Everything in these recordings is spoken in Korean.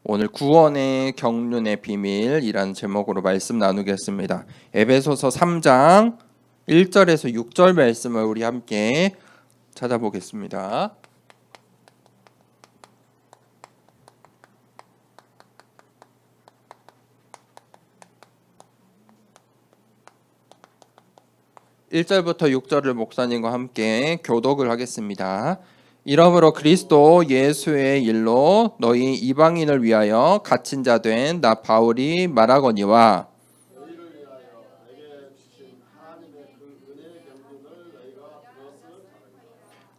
오늘 구원의 경륜의 비밀이라는 제목으로 말씀 나누겠습니다. 에베소서 3장 1절에서 6절 말씀을 우리 함께 찾아보겠습니다. (1절부터) (6절을) 목사님과 함께 교독을 하겠습니다. 이러므로 그리스도 예수의 일로 너희 이방인을 위하여 갇힌 자 된 나 바울이 말하거니와,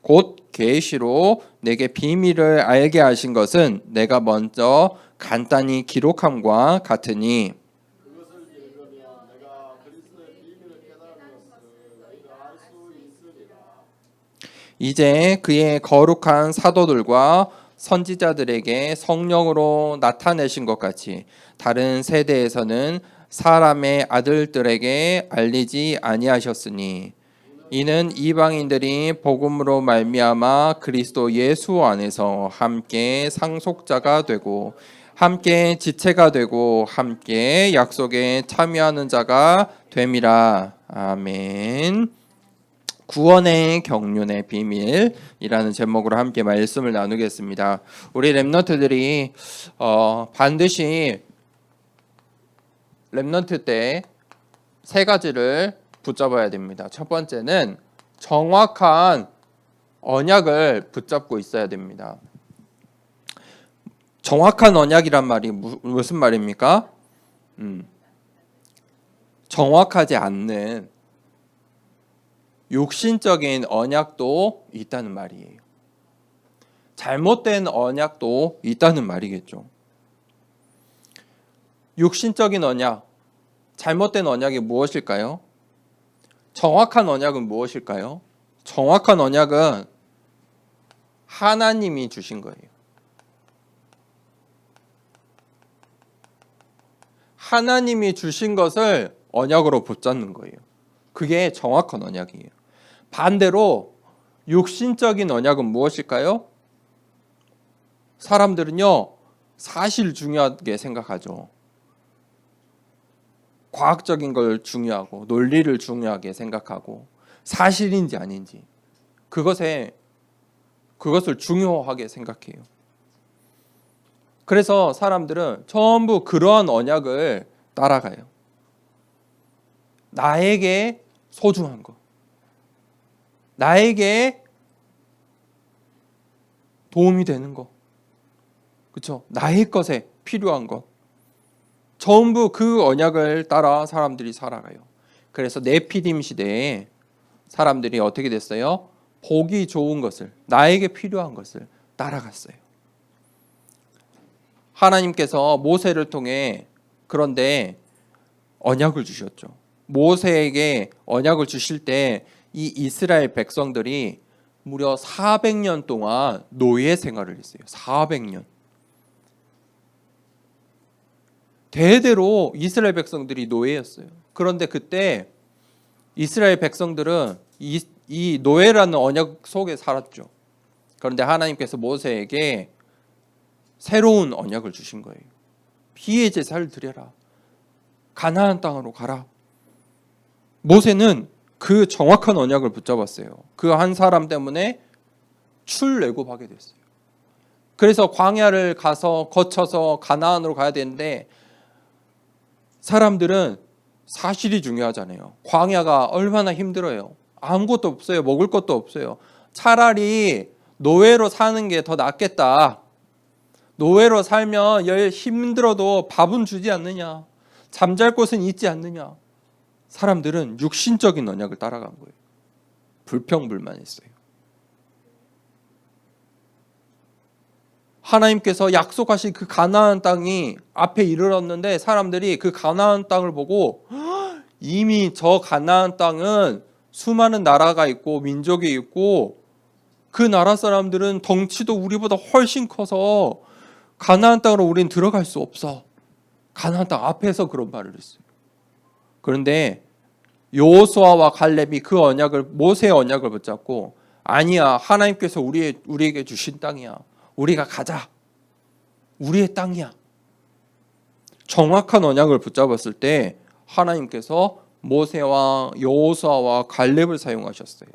곧 계시로 내게 비밀을 알게 하신 것은 내가 먼저 간단히 기록함과 같으니, 이제 그의 거룩한 사도들과 선지자들에게 성령으로 나타내신 것 같이 다른 세대에서는 사람의 아들들에게 알리지 아니하셨으니, 이는 이방인들이 복음으로 말미암아 그리스도 예수 안에서 함께 상속자가 되고 함께 지체가 되고 함께 약속에 참여하는 자가 됨이라. 아멘. 구원의 경륜의 비밀이라는 제목으로 함께 말씀을 나누겠습니다. 우리 렘넌트들이 반드시 렘넌트 때 세 가지를 붙잡아야 됩니다. 첫 번째는 정확한 언약을 붙잡고 있어야 됩니다. 정확한 언약이란 말이 무슨 말입니까? 정확하지 않는 육신적인 언약도 있다는 말이에요. 잘못된 언약도 있다는 말이겠죠. 육신적인 언약, 잘못된 언약이 무엇일까요? 정확한 언약은 무엇일까요? 정확한 언약은 하나님이 주신 거예요. 하나님이 주신 것을 언약으로 붙잡는 거예요. 그게 정확한 언약이에요. 반대로 육신적인 언약은 무엇일까요? 사람들은요, 사실 중요하게 생각하죠. 과학적인 걸 중요하고 논리를 중요하게 생각하고 사실인지 아닌지 그것을 중요하게 생각해요. 그래서 사람들은 전부 그러한 언약을 따라가요. 나에게 소중한 것, 나에게 도움이 되는 것, 그렇죠? 나의 것에 필요한 것, 전부 그 언약을 따라 사람들이 살아가요. 그래서 네피림 시대에 사람들이 어떻게 됐어요? 보기 좋은 것을, 나에게 필요한 것을 따라갔어요. 하나님께서 모세를 통해 그런데 언약을 주셨죠. 모세에게 언약을 주실 때 이 이스라엘 백성들이 무려 400년 동안 노예 생활을 했어요. 400년. 대대로 이스라엘 백성들이 노예였어요. 그런데 그때 이스라엘 백성들은 이 노예라는 언약 속에 살았죠. 그런데 하나님께서 모세에게 새로운 언약을 주신 거예요. 피의 제사를 드려라. 가나안 땅으로 가라. 모세는 그 정확한 언약을 붙잡았어요. 그 한 사람 때문에 출애굽하게 됐어요. 그래서 광야를 가서 거쳐서 가나안으로 가야 되는데 사람들은 사실이 중요하잖아요. 광야가 얼마나 힘들어요. 아무것도 없어요. 먹을 것도 없어요. 차라리 노예로 사는 게 더 낫겠다. 노예로 살면 힘들어도 밥은 주지 않느냐. 잠잘 곳은 있지 않느냐. 사람들은 육신적인 언약을 따라간 거예요. 불평불만했어요. 하나님께서 약속하신 그 가나안 땅이 앞에 이르렀는데 사람들이 그 가나안 땅을 보고 이미 저 가나안 땅은 수많은 나라가 있고 민족이 있고 그 나라 사람들은 덩치도 우리보다 훨씬 커서 가나안 땅으로 우린 들어갈 수 없어. 가나안 땅 앞에서 그런 말을 했어요. 그런데 여호수아와 갈렙이 그 언약을, 모세의 언약을 붙잡고, 아니야, 하나님께서 우리에게 주신 땅이야. 우리가 가자. 우리의 땅이야. 정확한 언약을 붙잡았을 때 하나님께서 모세와 여호수아와 갈렙을 사용하셨어요.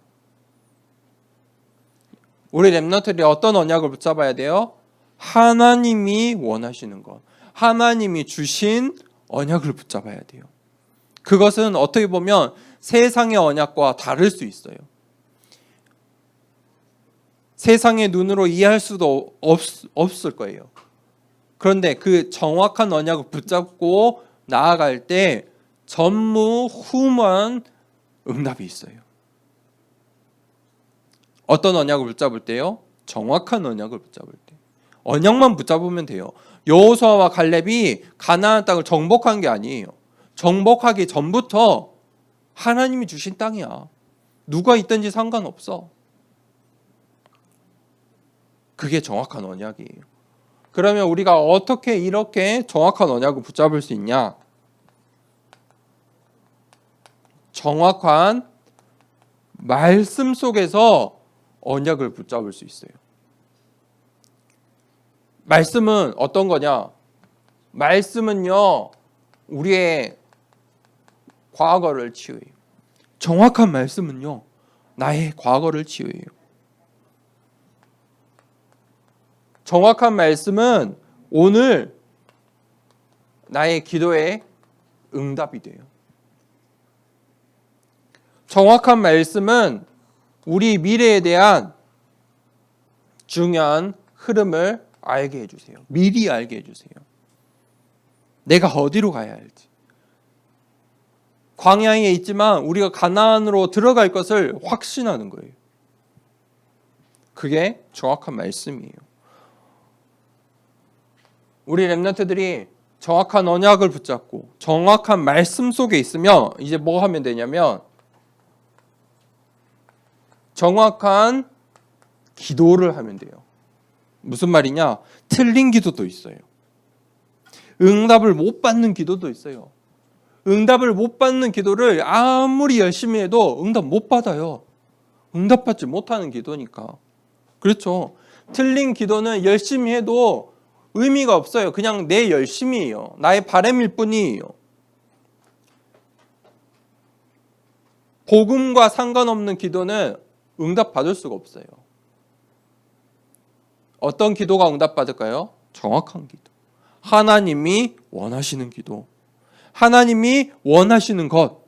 우리 렘넌트들이 어떤 언약을 붙잡아야 돼요? 하나님이 원하시는 것, 하나님이 주신 언약을 붙잡아야 돼요. 그것은 어떻게 보면 세상의 언약과 다를 수 있어요. 세상의 눈으로 이해할 수도 없을 거예요. 그런데 그 정확한 언약을 붙잡고 나아갈 때 전무후무한 응답이 있어요. 어떤 언약을 붙잡을 때요? 정확한 언약을 붙잡을 때. 언약만 붙잡으면 돼요. 여호수아와 갈렙이 가나안 땅을 정복한 게 아니에요. 정복하기 전부터 하나님이 주신 땅이야. 누가 있든지 상관없어. 그게 정확한 언약이에요. 그러면 우리가 어떻게 이렇게 정확한 언약을 붙잡을 수 있냐? 정확한 말씀 속에서 언약을 붙잡을 수 있어요. 말씀은 어떤 거냐? 말씀은요, 우리의 과거를 치유해요. 정확한 말씀은요, 나의 과거를 치유해요. 정확한 말씀은 오늘 나의 기도에 응답이 돼요. 정확한 말씀은 우리 미래에 대한 중요한 흐름을 알게 해주세요. 미리 알게 해주세요. 내가 어디로 가야 할지. 광야에 있지만 우리가 가나안으로 들어갈 것을 확신하는 거예요. 그게 정확한 말씀이에요. 우리 렘넌트들이 정확한 언약을 붙잡고 정확한 말씀 속에 있으면 이제 뭐 하면 되냐면 정확한 기도를 하면 돼요. 무슨 말이냐? 틀린 기도도 있어요. 응답을 못 받는 기도도 있어요. 응답을 못 받는 기도를 아무리 열심히 해도 응답 못 받아요. 응답받지 못하는 기도니까. 그렇죠. 틀린 기도는 열심히 해도 의미가 없어요. 그냥 내 열심이에요. 나의 바람일 뿐이에요. 복음과 상관없는 기도는 응답받을 수가 없어요. 어떤 기도가 응답받을까요? 정확한 기도. 하나님이 원하시는 기도. 하나님이 원하시는 것.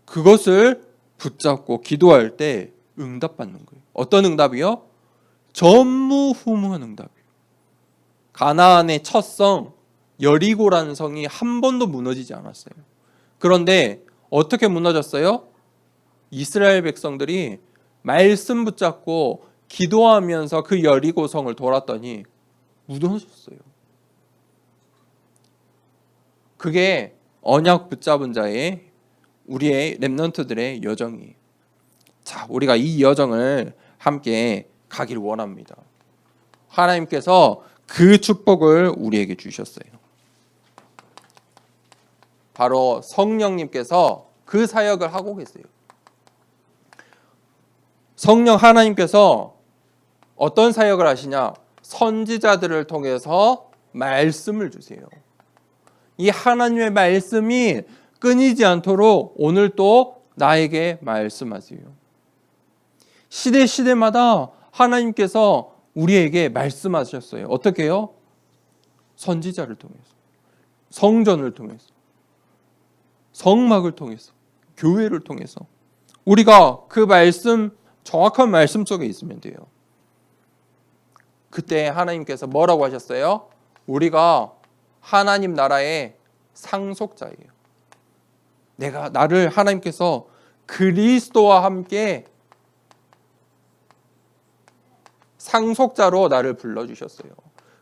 그것을 붙잡고 기도할 때 응답받는 거예요. 어떤 응답이요? 전무후무한 응답이에요. 가나안의 첫 성 여리고라는 성이 한 번도 무너지지 않았어요. 그런데 어떻게 무너졌어요? 이스라엘 백성들이 말씀 붙잡고 기도하면서 그 여리고 성을 돌았더니 무너졌어요. 그게 언약 붙잡은 자의 우리의 렘넌트들의 여정이에요. 자, 우리가 이 여정을 함께 가기를 원합니다. 하나님께서 그 축복을 우리에게 주셨어요. 바로 성령님께서 그 사역을 하고 계세요. 성령 하나님께서 어떤 사역을 하시냐? 선지자들을 통해서 말씀을 주세요. 이 하나님의 말씀이 끊이지 않도록 오늘 또 나에게 말씀하세요. 시대마다 하나님께서 우리에게 말씀하셨어요. 어떻게 해요? 선지자를 통해서, 성전을 통해서, 성막을 통해서, 교회를 통해서. 우리가 그 말씀, 정확한 말씀 속에 있으면 돼요. 그때 하나님께서 뭐라고 하셨어요? 우리가 하나님 나라의 상속자예요. 나를 하나님께서 그리스도와 함께 상속자로 나를 불러주셨어요.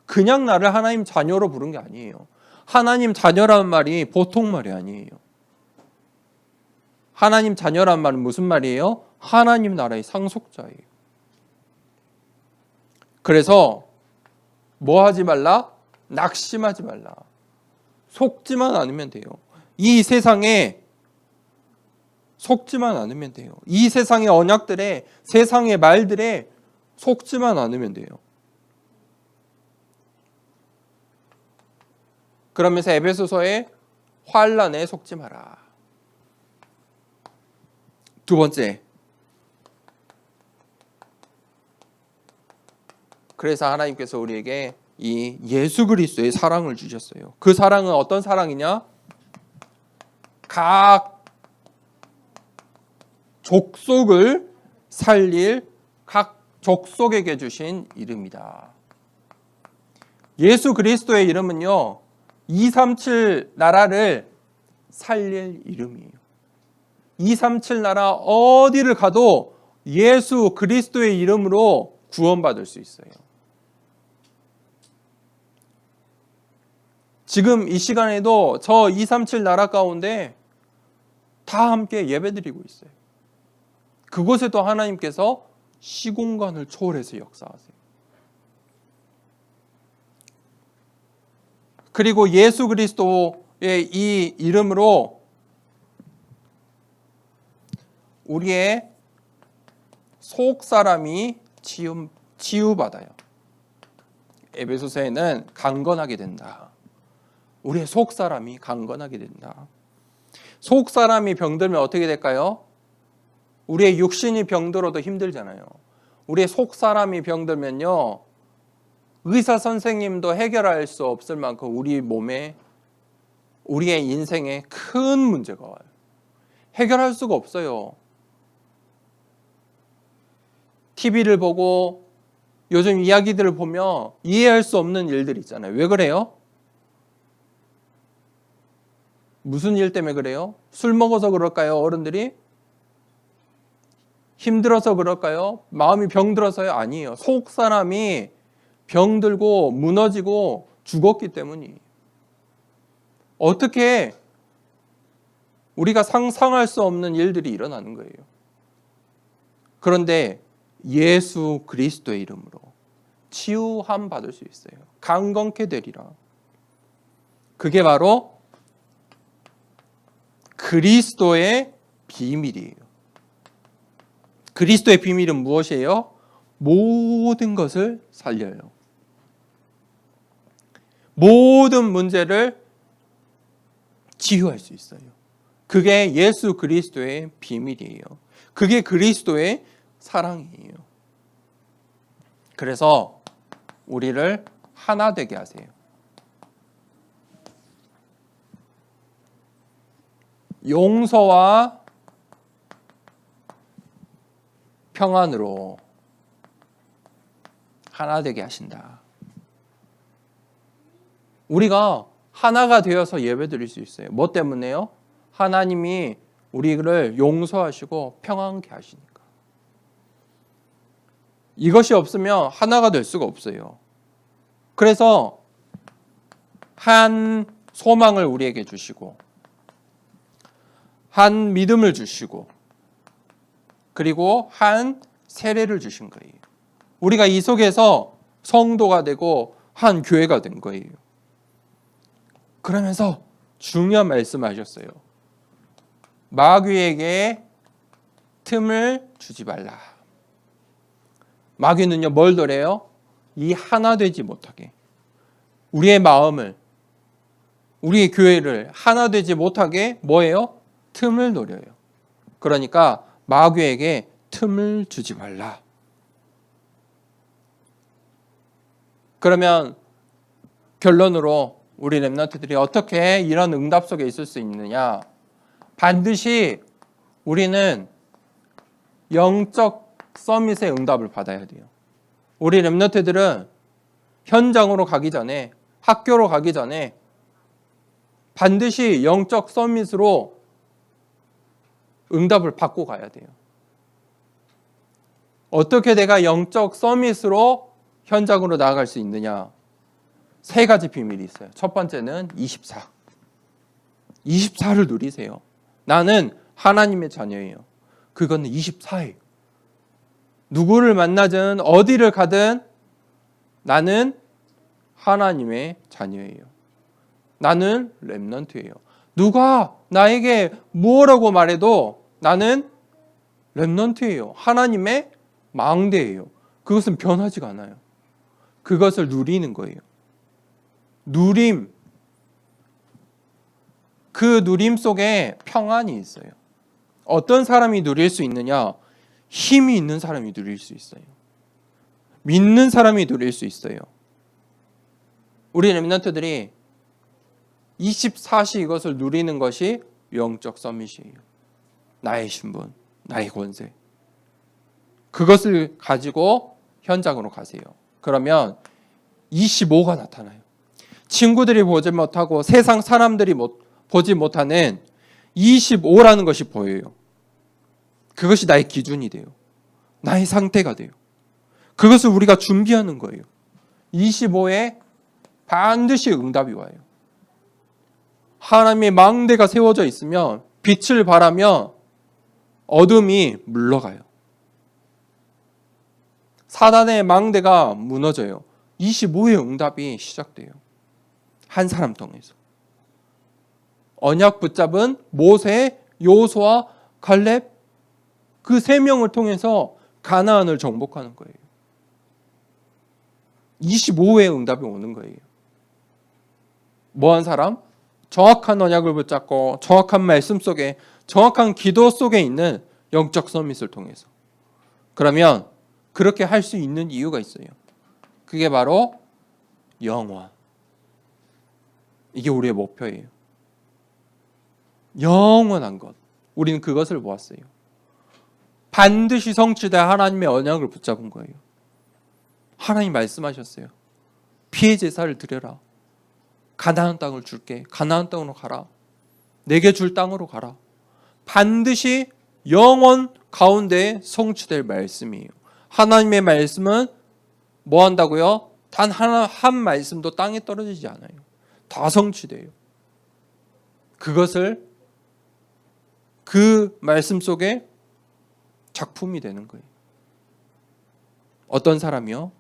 그냥 나를 하나님 자녀로 부른 게 아니에요. 하나님 자녀라는 말이 보통 말이 아니에요. 하나님 자녀라는 말은 무슨 말이에요? 하나님 나라의 상속자예요. 그래서 뭐 하지 말라? 낙심하지 말라. 속지만 않으면 돼요. 이 세상에 속지만 않으면 돼요. 이 세상의 언약들에, 세상의 말들에 속지만 않으면 돼요. 그러면서 에베소서에 환난에 속지 마라. 두 번째, 그래서 하나님께서 우리에게 이 예수 그리스도의 사랑을 주셨어요. 그 사랑은 어떤 사랑이냐? 각 족속을 살릴 각 족속에게 주신 이름이다. 예수 그리스도의 이름은요, 237 나라를 살릴 이름이에요. 237 나라 어디를 가도 예수 그리스도의 이름으로 구원받을 수 있어요. 지금 이 시간에도 저 237 나라 가운데 다 함께 예배드리고 있어요. 그곳에도 하나님께서 시공간을 초월해서 역사하세요. 그리고 예수 그리스도의 이 이름으로 우리의 속 사람이 치유받아요. 에베소서에는 강건하게 된다. 우리의 속 사람이 강건하게 된다. 속 사람이 병들면 어떻게 될까요? 우리의 육신이 병들어도 힘들잖아요. 우리의 속 사람이 병들면요, 의사 선생님도 해결할 수 없을 만큼 우리 몸에, 우리의 인생에 큰 문제가 와요. 해결할 수가 없어요. TV를 보고 요즘 이야기들을 보면 이해할 수 없는 일들 있잖아요. 왜 그래요? 무슨 일 때문에 그래요? 술 먹어서 그럴까요? 어른들이? 힘들어서 그럴까요? 마음이 병들어서요? 아니에요. 속 사람이 병들고 무너지고 죽었기 때문이에요. 어떻게 우리가 상상할 수 없는 일들이 일어나는 거예요. 그런데 예수 그리스도의 이름으로 치유함 받을 수 있어요. 강건케 되리라. 그게 바로 그리스도의 비밀이에요. 그리스도의 비밀은 무엇이에요? 모든 것을 살려요. 모든 문제를 치유할 수 있어요. 그게 예수 그리스도의 비밀이에요. 그게 그리스도의 사랑이에요. 그래서 우리를 하나 되게 하세요. 용서와 평안으로 하나 되게 하신다. 우리가 하나가 되어서 예배드릴 수 있어요. 뭐 때문에요? 하나님이 우리를 용서하시고 평안케 하시니까. 이것이 없으면 하나가 될 수가 없어요. 그래서 한 소망을 우리에게 주시고, 한 믿음을 주시고, 그리고 한 세례를 주신 거예요. 우리가 이 속에서 성도가 되고 한 교회가 된 거예요. 그러면서 중요한 말씀하셨어요. 마귀에게 틈을 주지 말라. 마귀는요, 뭘 노래요? 이 하나 되지 못하게. 우리의 마음을, 우리의 교회를 하나 되지 못하게 뭐예요? 틈을 노려요. 그러니까 마귀에게 틈을 주지 말라. 그러면 결론으로 우리 렘넌트들이 어떻게 이런 응답 속에 있을 수 있느냐? 반드시 우리는 영적 서밋의 응답을 받아야 돼요. 우리 렘넌트들은 현장으로 가기 전에, 학교로 가기 전에 반드시 영적 서밋으로 응답을 받고 가야 돼요. 어떻게 내가 영적 서밋으로 현장으로 나아갈 수 있느냐? 세 가지 비밀이 있어요. 첫 번째는 24. 24를 누리세요. 나는 하나님의 자녀예요. 그거는 24예요. 누구를 만나든 어디를 가든 나는 하나님의 자녀예요. 나는 렘넌트예요. 누가 나에게 뭐라고 말해도 나는 렘넌트예요. 하나님의 망대예요. 그것은 변하지가 않아요. 그것을 누리는 거예요. 누림. 그 누림 속에 평안이 있어요. 어떤 사람이 누릴 수 있느냐? 힘이 있는 사람이 누릴 수 있어요. 믿는 사람이 누릴 수 있어요. 우리 렘넌트들이 24시 이것을 누리는 것이 영적 서밋이에요. 나의 신분, 나의 권세. 그것을 가지고 현장으로 가세요. 그러면 25가 나타나요. 친구들이 보지 못하고 세상 사람들이 보지 못하는 25라는 것이 보여요. 그것이 나의 기준이 돼요. 나의 상태가 돼요. 그것을 우리가 준비하는 거예요. 25에 반드시 응답이 와요. 하나님의 망대가 세워져 있으면 빛을 발하며 어둠이 물러가요. 사단의 망대가 무너져요. 25의 응답이 시작돼요. 한 사람 통해서. 언약 붙잡은 모세, 요수아, 갈렙 그 세 명을 통해서 가나안을 정복하는 거예요. 25의 응답이 오는 거예요. 뭐한 사람? 정확한 언약을 붙잡고 정확한 말씀 속에 정확한 기도 속에 있는 영적 서밋을 통해서. 그러면 그렇게 할 수 있는 이유가 있어요. 그게 바로 영원. 이게 우리의 목표예요. 영원한 것. 우리는 그것을 보았어요. 반드시 성취될 하나님의 언약을 붙잡은 거예요. 하나님 말씀하셨어요. 피해 제사를 드려라. 가나안 땅을 줄게. 가나안 땅으로 가라. 내게 줄 땅으로 가라. 반드시 영원 가운데 성취될 말씀이에요. 하나님의 말씀은 뭐 한다고요? 단 한 말씀도 땅에 떨어지지 않아요. 다 성취돼요. 그것을 그 말씀 속에 작품이 되는 거예요. 어떤 사람이요?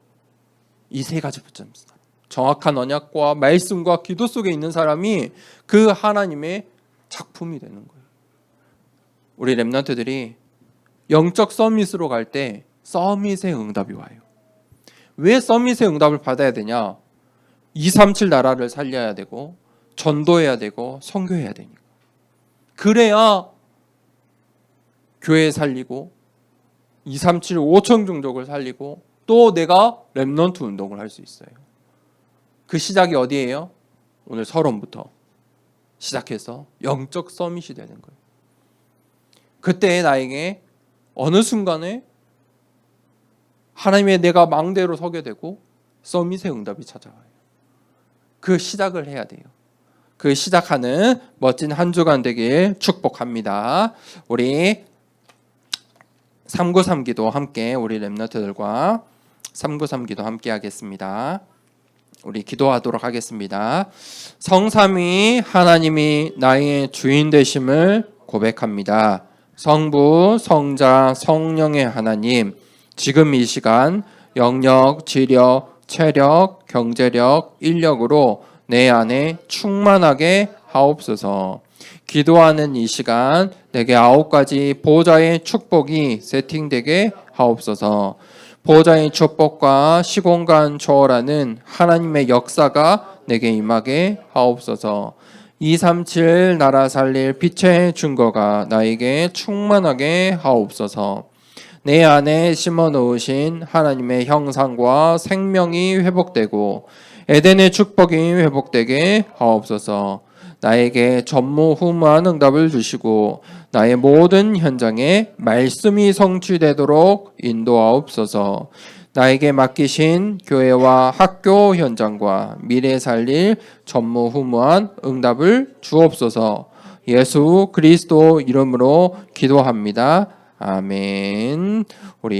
이 세 가지 붙잡는 사람. 정확한 언약과 말씀과 기도 속에 있는 사람이 그 하나님의 작품이 되는 거예요. 우리 렘넌트들이 영적 서밋으로 갈 때 서밋의 응답이 와요. 왜 서밋의 응답을 받아야 되냐? 237 나라를 살려야 되고 전도해야 되고 선교해야 되니까. 그래야 교회 살리고 237 5천 종족을 살리고 또 내가 렘넌트 운동을 할 수 있어요. 그 시작이 어디예요? 오늘 서론부터 시작해서 영적 서밋이 되는 거예요. 그때 나에게 어느 순간에 하나님의 내가 망대로 서게 되고 서밋의 응답이 찾아와요. 그 시작을 해야 돼요. 그 시작하는 멋진 한 주간 되길 축복합니다. 우리 393 기도 함께 우리 렘넌트들과 393 기도 함께 하겠습니다. 우리 기도하도록 하겠습니다. 성삼위 하나님이 나의 주인 되심을 고백합니다. 성부, 성자, 성령의 하나님, 지금 이 시간 영력, 지력, 체력, 경제력, 인력으로 내 안에 충만하게 하옵소서. 기도하는 이 시간 내게 9가지 보좌의 축복이 세팅되게 하옵소서. 보좌의 축복과 시공간 초월하는 하나님의 역사가 내게 임하게 하옵소서. 237 나라 살릴 빛의 증거가 나에게 충만하게 하옵소서. 내 안에 심어 놓으신 하나님의 형상과 생명이 회복되고 에덴의 축복이 회복되게 하옵소서. 나에게 전무후무한 응답을 주시고 나의 모든 현장에 말씀이 성취되도록 인도하옵소서. 나에게 맡기신 교회와 학교 현장과 미래 살릴 전무후무한 응답을 주옵소서. 예수 그리스도 이름으로 기도합니다. 아멘. 우리